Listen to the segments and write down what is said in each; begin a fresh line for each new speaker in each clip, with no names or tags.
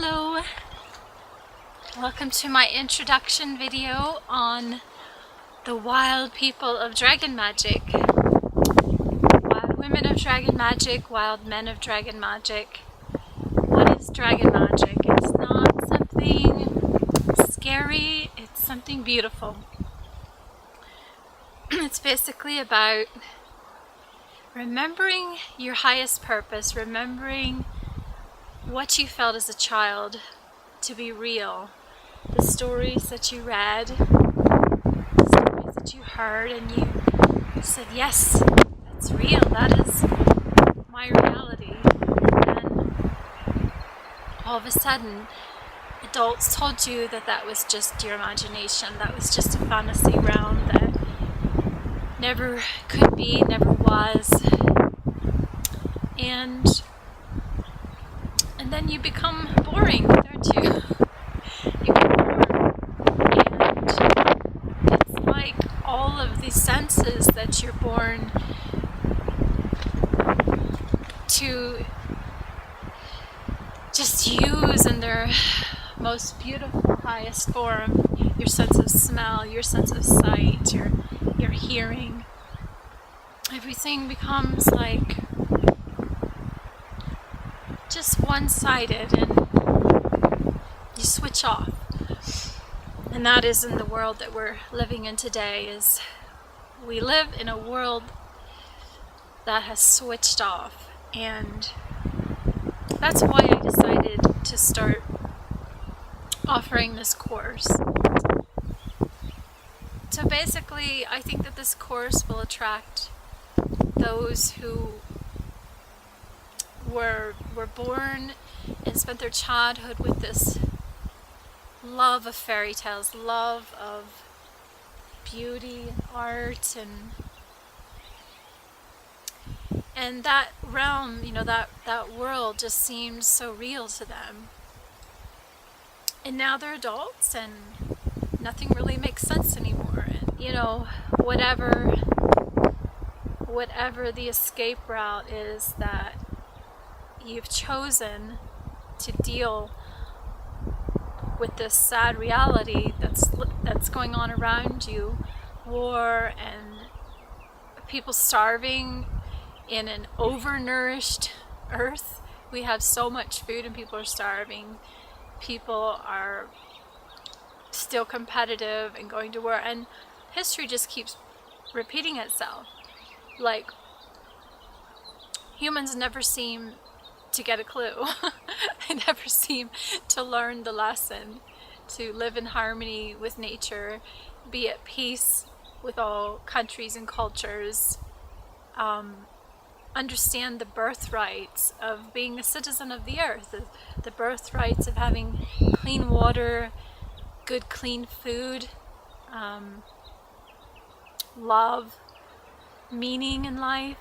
Hello! Welcome to my introduction video on the wild people of dragon magic. Wild women of dragon magic, wild men of dragon magic. What is dragon magic? It's not something scary, it's something beautiful. It's basically about remembering your highest purpose, remembering what you felt as a child to be real. The stories that you read, the stories that you heard, and you said, yes, that's real, that is my reality. And all of a sudden, adults told you that that was just your imagination, that was just a fantasy realm that never could be, never was. And then you become boring, don't you? You get bored. And it's like all of these senses that you're born to just use in their most beautiful, highest form. Your sense of smell, your sense of sight, your hearing. Everything becomes like just one-sided, and you switch off. And that is in the world that we're living in today. Is we live in a world that has switched off, and that's why I decided to start offering this course. So basically, I think that this course will attract those who were born and spent their childhood with this love of fairy tales, love of beauty and art, and that realm, that world just seems so real to them. And now they're adults and nothing really makes sense anymore. And, whatever the escape route is that you've chosen to deal with this sad reality that's going on around you, war and people starving in an overnourished earth. We have so much food and people are starving. People are still competitive and going to war, and history just keeps repeating itself. Like, humans never seem to get a clue. I never seem to learn the lesson to live in harmony with nature, be at peace with all countries and cultures, understand the birthrights of being a citizen of the earth, the birthrights of having clean water, good clean food, love, meaning in life,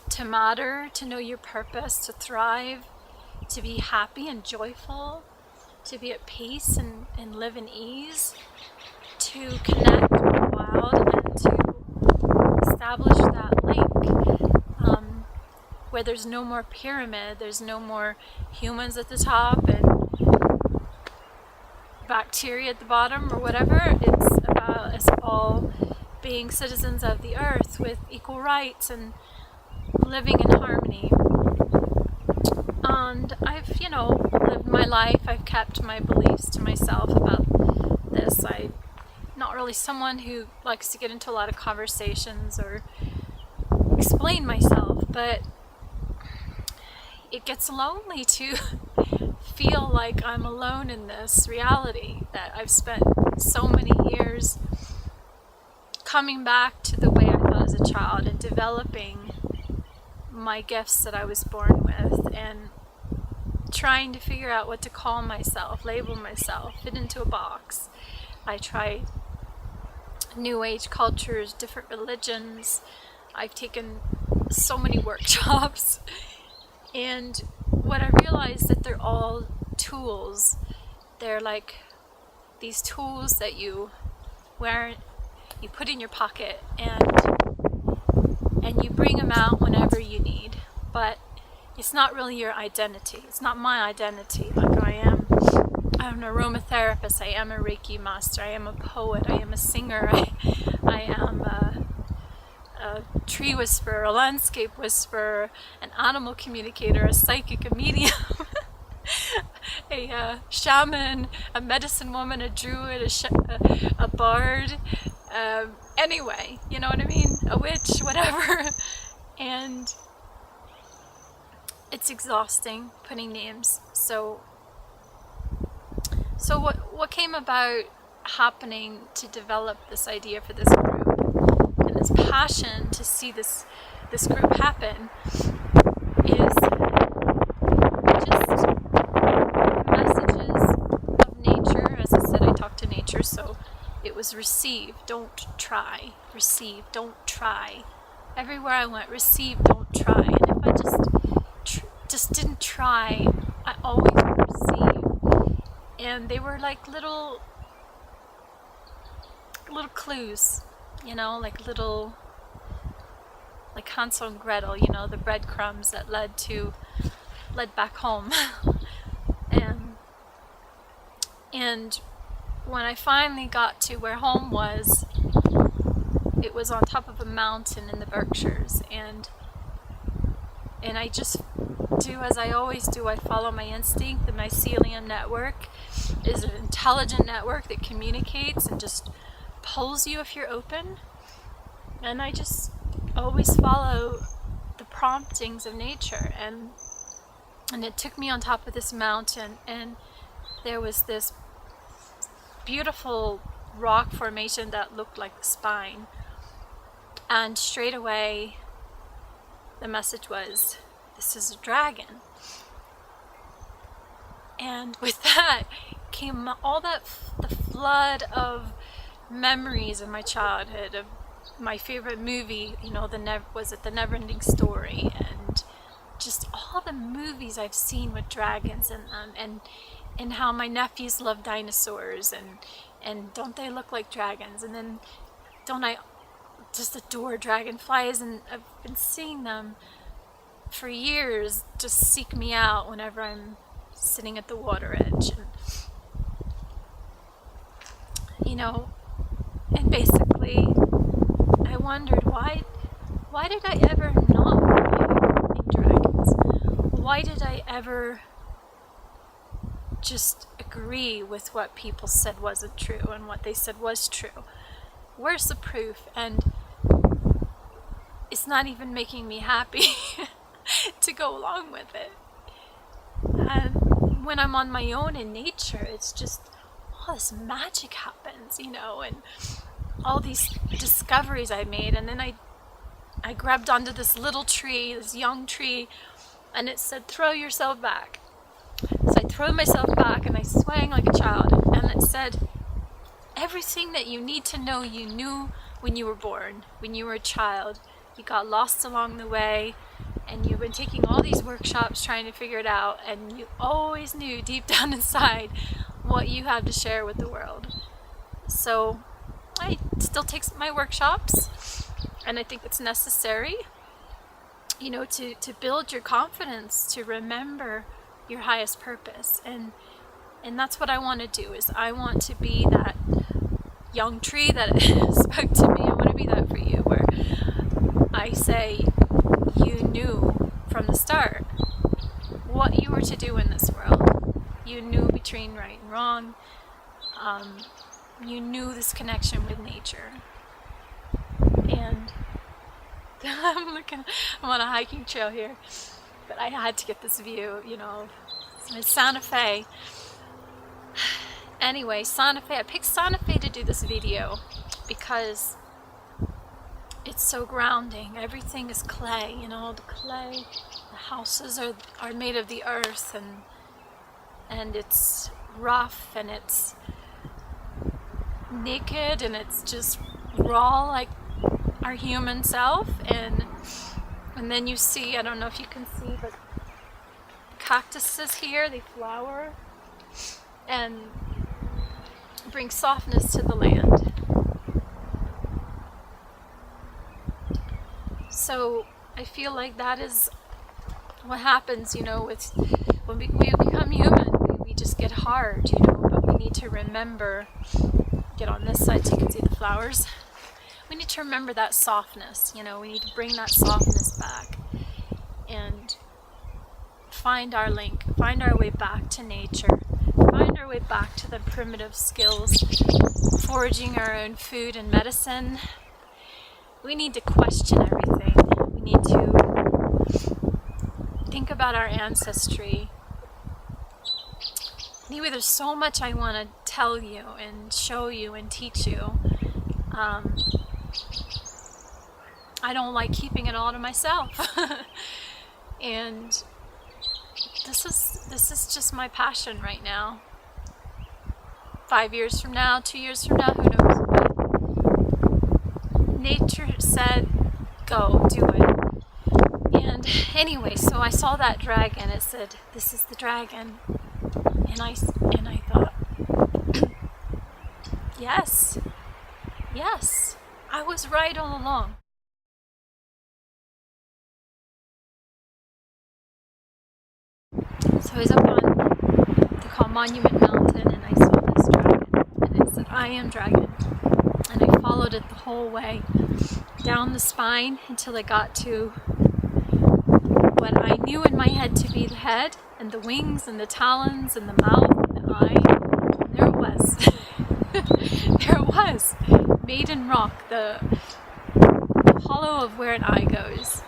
to matter, to know your purpose, to thrive, to be happy and joyful, to be at peace and live in ease, to connect with the wild and to establish that link where there's no more pyramid, there's no more humans at the top and bacteria at the bottom or whatever. It's about us all being citizens of the earth with equal rights and living in harmony. And I've, lived my life. I've kept my beliefs to myself about this. I'm not really someone who likes to get into a lot of conversations or explain myself, but it gets lonely to feel like I'm alone in this reality that I've spent so many years coming back to the way I felt as a child and developing my gifts that I was born with and trying to figure out what to call myself, label myself, fit into a box. I tried New Age cultures, different religions. I've taken so many workshops, and what I realized that they're all tools. They're like these tools that you wear, you put in your pocket, and you bring them out whenever you need. But it's not really your identity. It's not my identity. Like I'm an aromatherapist, I am a Reiki master, I am a poet, I am a singer, I am a tree whisperer, a landscape whisperer, an animal communicator, a psychic, a medium, a shaman, a medicine woman, a druid, a bard, anyway, you know what I mean? A witch, whatever. And it's exhausting putting names. So what came about happening to develop this idea for this group and this passion to see this group happen is just the messages of nature. As I said, I talk to nature, so it was receive, don't try. Receive, don't try. Everywhere I went, receive, don't try. And if I just didn't try, I always would receive. And they were like little clues, you know, like Hansel and Gretel, you know, the breadcrumbs that led back home. and when I finally got to where home was, it was on top of a mountain in the Berkshires, and I just do as I always do. I follow my instinct. The mycelium network is an intelligent network that communicates and just pulls you if you're open. And I just always follow the promptings of nature. And it took me on top of this mountain, and there was this beautiful rock formation that looked like the spine. And straight away, the message was, this is a dragon. And with that came the flood of memories of my childhood, of my favorite movie, you know, the Never-Ending Story, and just all the movies I've seen with dragons and how my nephews love dinosaurs, and don't they look like dragons? And then don't I just adore dragonflies? And I've been seeing them for years just seek me out whenever I'm sitting at the water edge, and, you know, and basically I wondered why did I ever not believe in dragons? Why did I ever just agree with what people said wasn't true and what they said was true? Where's the proof? And it's not even making me happy to go along with it. And when I'm on my own in nature, it's just all this magic happens, you know, and all these discoveries I made. And then I grabbed onto this little tree, this young tree, and it said, throw yourself back. So I threw myself back and I swang like a child, and it said, everything that you need to know you knew when you were born, when you were a child. You got lost along the way, and you've been taking all these workshops trying to figure it out, and you always knew deep down inside what you have to share with the world. So I still take my workshops, and I think it's necessary, you know, to build your confidence, to remember your highest purpose. And that's what I want to do, is I want to be that young tree that spoke to me. I want to be that for you, where I say, you knew from the start what you were to do in this world. You knew between right and wrong. You knew this connection with nature. And I'm on a hiking trail here, but I had to get this view, you know. It's Santa Fe. Anyway, Santa Fe. I picked Santa Fe to do this video because it's so grounding. Everything is clay, you know, the clay. The houses are made of the earth, and it's rough, and it's naked, and it's just raw like our human self. And then you see, I don't know if you can see, but cactuses here, they flower and bring softness to the land. So I feel like that is what happens, with when we become human, we just get hard, but we need to remember, get on this side so you can see the flowers. We need to remember that softness, we need to bring that softness back and find our link, find our way back to nature, find our way back to the primitive skills, foraging our own food and medicine. We need to question everything. We need to think about our ancestry. Anyway, there's so much I want to tell you and show you and teach you. I don't like keeping it all to myself. And this is just my passion right now. 5 years from now, 2 years from now, who knows? But nature said, go, do it. And anyway, so I saw that dragon. It said, this is the dragon. And I thought, yes, I was right all along. So I was up on the called Monument Mountain, and I saw this dragon, and it said, I am dragon. And I followed it the whole way down the spine until I got to what I knew in my head to be the head, and the wings, and the talons, and the mouth, and the eye. And there it was. There it was. Made in rock, the hollow of where an eye goes.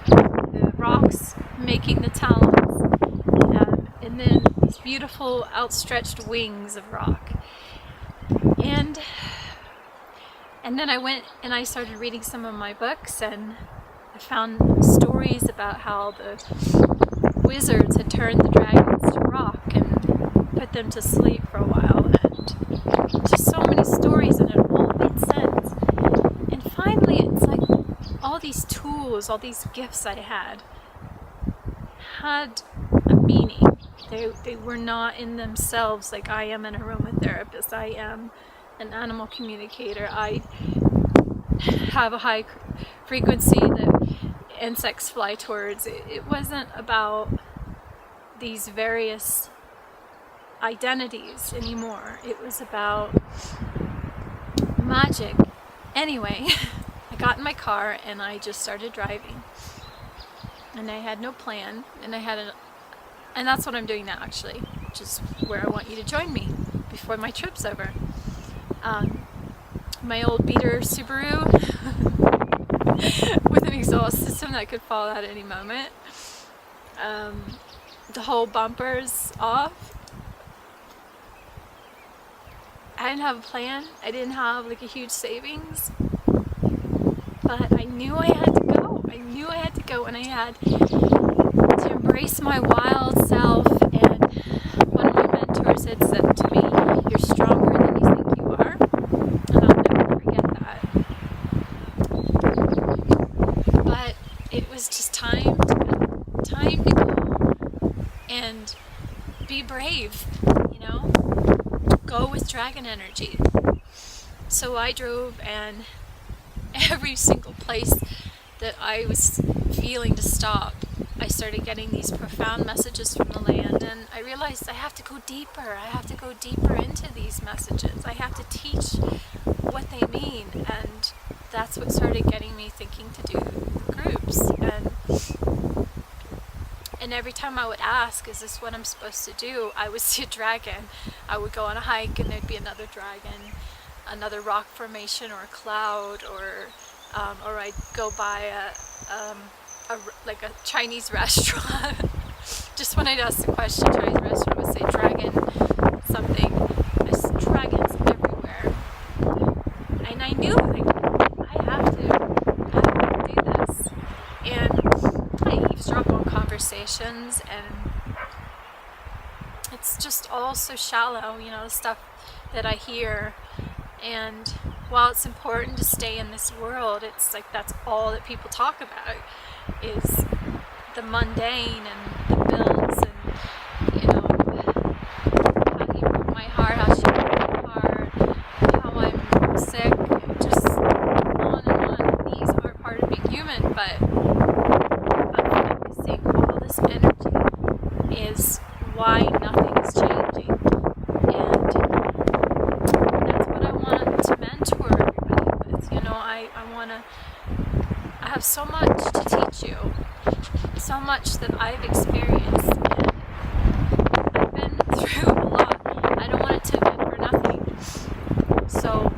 The rocks making the talons. And then these beautiful outstretched wings of rock. And then I went and I started reading some of my books, and I found stories about how the wizards had turned the dragons to rock and put them to sleep for a while, and just so many stories, and it all made sense. And finally, it's like all these tools, all these gifts I had a meaning. They were not in themselves like I am an aromatherapist, I am an animal communicator, I have a high frequency that insects fly towards. It wasn't about these various identities anymore. It was about magic. Anyway, I got in my car and I just started driving. And I had no plan, and and that's what I'm doing now, actually, which is where I want you to join me before my trip's over. My old beater Subaru with an exhaust system that could fall out at any moment. The whole bumper's off. I didn't have a plan. I didn't have like a huge savings. But I knew I had to go. I knew I had to go, and I had to embrace my wild self. And one of my mentors had said to me, you're stronger than you think you are. And I'll never forget that. But it was just time to go and be brave, go with dragon energy. So I drove, and every single place that I was feeling to stop, I started getting these profound messages from the land, and I realized I have to go deeper. I have to go deeper into these messages. I have to teach what they mean, and that's what started getting me thinking to do groups. And every time I would ask, is this what I'm supposed to do? I would see a dragon. I would go on a hike, and there'd be another dragon, another rock formation, or a cloud, or I'd go by a Chinese restaurant. Just when I'd ask the question, Chinese restaurant would say dragon something. There's dragons everywhere, and I knew I have to do this. And I eavesdrop on conversations, and it's just all so shallow, the stuff that I hear. And while it's important to stay in this world, it's like that's all that people talk about is the mundane and the bills, and how he broke my heart, how she broke my heart, how I'm sick, just on and on. These are part of being human, but I'm focusing all this energy is why nothing is changing. And that's what I want to mentor everybody with. You know, I have so much to teach you, so much that I've experienced, and I've been through a lot. I don't want it to have been for nothing. So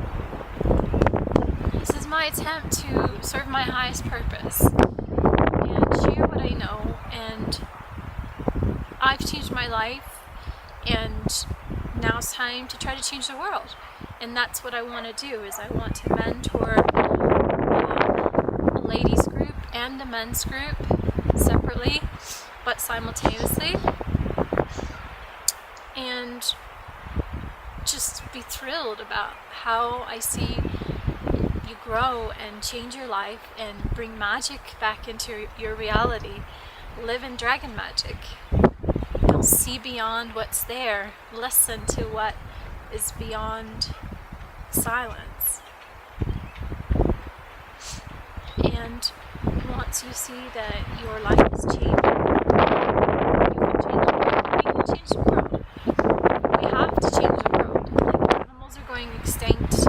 this is my attempt to serve my highest purpose and share what I know. And I've changed my life, and now it's time to try to change the world. And that's what I want to do, is I want to mentor a ladies group and a men's group separately but simultaneously, and just be thrilled about how I see you grow and change your life and bring magic back into your reality. Live in dragon magic. You'll see beyond what's there. Listen to what is beyond silence. And once you see that your life is changing, you can change the world. We have to change the world. Like, animals are going extinct.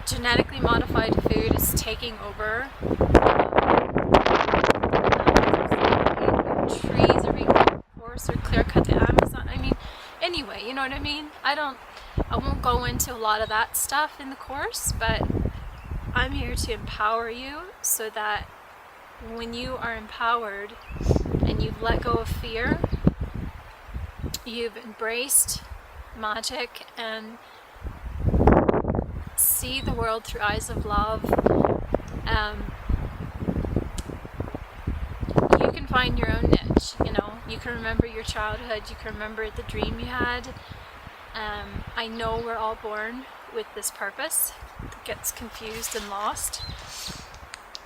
Genetically modified food is taking over. Trees are being forced or clear cut the Amazon. I mean, anyway, you know what I mean? I won't go into a lot of that stuff in the course, but I'm here to empower you so that when you are empowered and you've let go of fear, you've embraced magic and see the world through eyes of love, you can find your own niche. You know, you can remember your childhood, you can remember the dream you had. I know we're all born with this purpose. It gets confused and lost,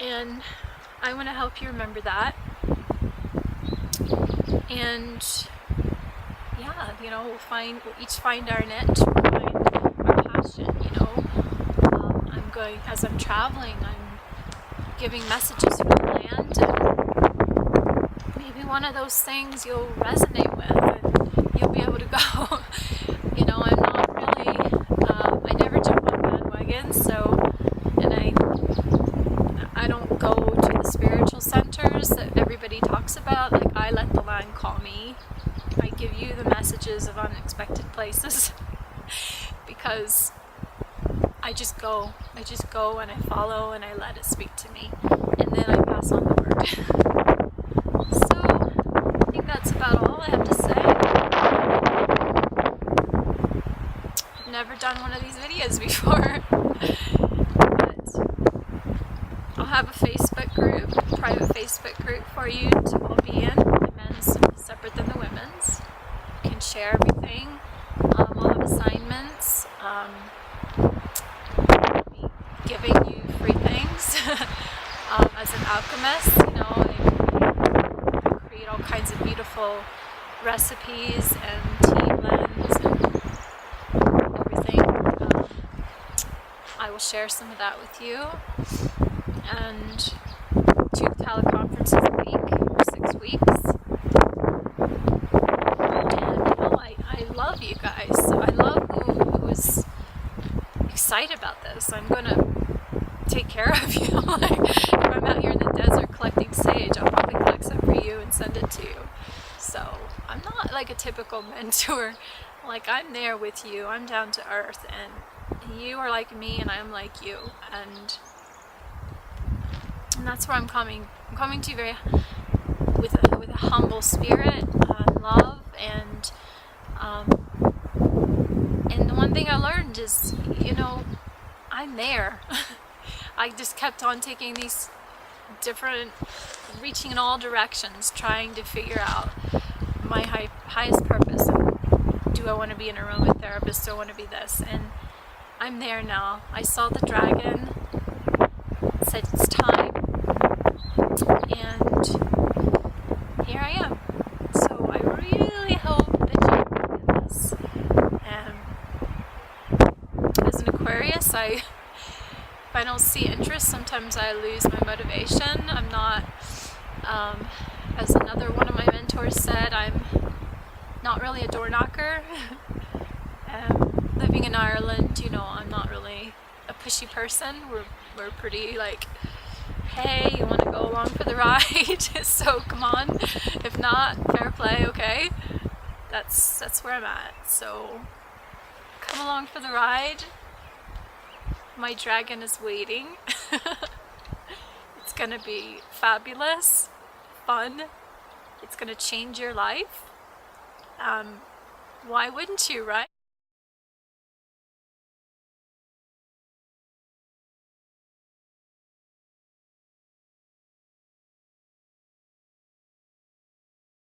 and I want to help you remember that. And yeah, you know, we'll each find our niche, we'll find our passion. You know, as I'm traveling, I'm giving messages from the land, and maybe one of those things you'll resonate with and you'll be able to go. You know, I'm not really, I never jump on bandwagons, so, and I don't go to the spiritual centers that everybody talks about. Like, I let the land call me. I give you the messages of unexpected places because I just go and I follow and I let it speak to me, and then I pass on the word. So I think that's about all I have to say. I've never done one of these videos before, but I'll have a Facebook group, a private Facebook group for you to all be in. The men's separate than the women's. You can share everything. I'll have assignments. Giving you free things as an alchemist. You know, I create all kinds of beautiful recipes and tea blends and everything. I will share some of that with you. And 2 teleconferences a week for 6 weeks. And you know, I love you guys. So I love who is excited about this. I'm gonna take care of you. Like, if I'm out here in the desert collecting sage, I'll probably collect some for you and send it to you. So I'm not like a typical mentor. Like, I'm there with you. I'm down to earth, and you are like me, and I'm like you, and that's where I'm coming. I'm coming to you very with a humble spirit, love, and the one thing I learned is, you know, I'm there. I just kept on taking these different, reaching in all directions, trying to figure out my highest purpose. And do I want to be an aromatherapist? Do I want to be this? And I'm there now. I saw the dragon, said it's time, and here I am. So I really hope that you get this. As an Aquarius, if I don't see interest, sometimes I lose my motivation. I'm not, as another one of my mentors said, I'm not really a door knocker. Living in Ireland, you know, I'm not really a pushy person. We're pretty like, hey, you want to go along for the ride? So come on. If not, fair play, okay? That's where I'm at. So come along for the ride. My dragon is waiting. It's gonna be fabulous, fun. It's gonna change your life. Why wouldn't you, right?